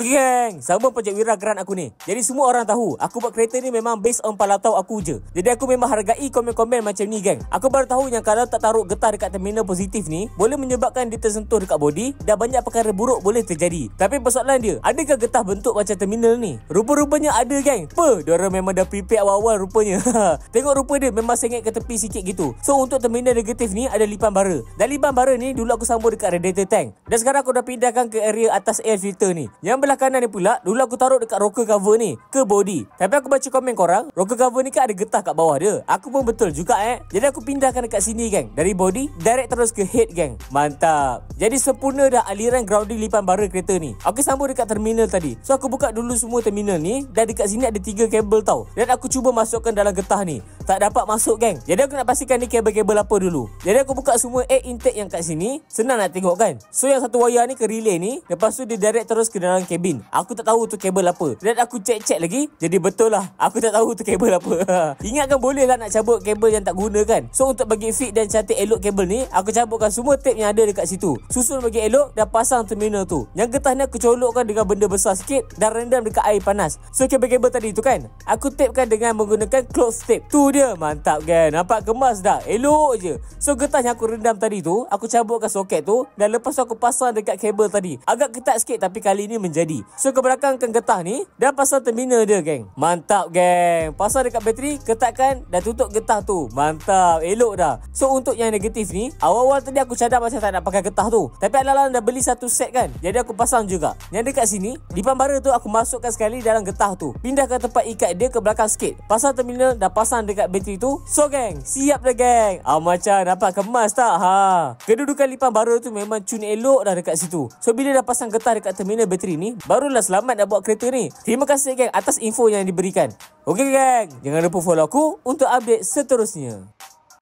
Okey geng, sama projek Wira Grant aku ni. Jadi semua orang tahu, aku buat kereta ni memang based on palatau aku je. Jadi aku memang hargai komen-komen macam ni geng. Aku baru tahu yang kalau tak taruh getah dekat terminal positif ni, boleh menyebabkan dia tersentuh dekat body dan banyak perkara buruk boleh terjadi. Tapi persoalan dia, adakah getah bentuk macam terminal ni? Rupa-rupanya ada geng. Diorang memang dah prepare awal-awal rupanya. Tengok rupa dia memang sengit ke tepi sikit gitu. So untuk terminal negatif ni ada lipan bara. Dan lipan bara ni dulu aku sambung dekat radiator tank. Dan sekarang aku dah pindahkan ke area atas air filter ni. Yang belah kanan ni pula, dulu aku taruh dekat rocker cover ni ke body. Tapi aku baca komen korang, rocker cover ni kan ada getah kat bawah dia. Aku pun betul juga Jadi aku pindahkan dekat sini geng. Dari body direct terus ke head geng. Mantap. Jadi sempurna dah aliran grounding lipan bara kereta ni. Aku sambung dekat terminal tadi. So aku buka dulu semua terminal ni. Dan dekat sini ada 3 kabel tau. Dan aku cuba masukkan dalam getah ni. Tak dapat masuk geng. Jadi aku nak pastikan ni kabel-kabel apa dulu. Jadi aku buka semua air intake yang kat sini. Senang nak tengok kan. So yang satu wayar ni ke relay ni. Lepas tu dia direct terus ke dalam kabin. Aku tak tahu tu kabel apa. Dan aku cek-cek lagi. Jadi betul lah, aku tak tahu tu kabel apa. Ingatkan boleh lah nak cabut kabel yang tak guna kan. So untuk bagi fit dan cantik elok kabel ni, aku cabutkan semua tape yang ada dekat situ. Susun bagi elok dan pasang terminal tu. Yang getah ni aku colokkan dengan benda besar sikit dan rendam dekat air panas. So kabel-kabel tadi tu kan, aku tapekan dengan menggunakan close tape. Tu dia, mantap kan. Nampak kemas dah, elok je. So getah yang aku rendam tadi tu, aku cabutkan soket tu. Dan lepas tu aku pasang dekat kabel tadi. Agak ketat sikit tapi kali ni menjadi. So kebelakangkan getah ni dan pasang terminal dia geng. Mantap geng. Pasang dekat bateri, ketatkan dan tutup getah tu. Mantap, elok dah. So untuk yang negatif ni, awal-awal tadi aku cadang macam tak nak pakai getah tu. Tapi alalan dah beli satu set kan. Jadi aku pasang juga. Yang dekat sini, lipan bara tu aku masukkan sekali dalam getah tu. Pindahkan tempat ikat dia ke belakang sikit. Pasang terminal dan pasang dekat bateri tu. So geng, siap dah geng. Macam nampak kemas tak? Kedudukan lipan bara tu memang cun elok dah dekat situ. So bila dah pasang getah dekat terminal bateri ni, barulah selamat nak buat kereta ni. Terima kasih geng atas info yang diberikan. Okey geng, jangan lupa follow aku untuk update seterusnya.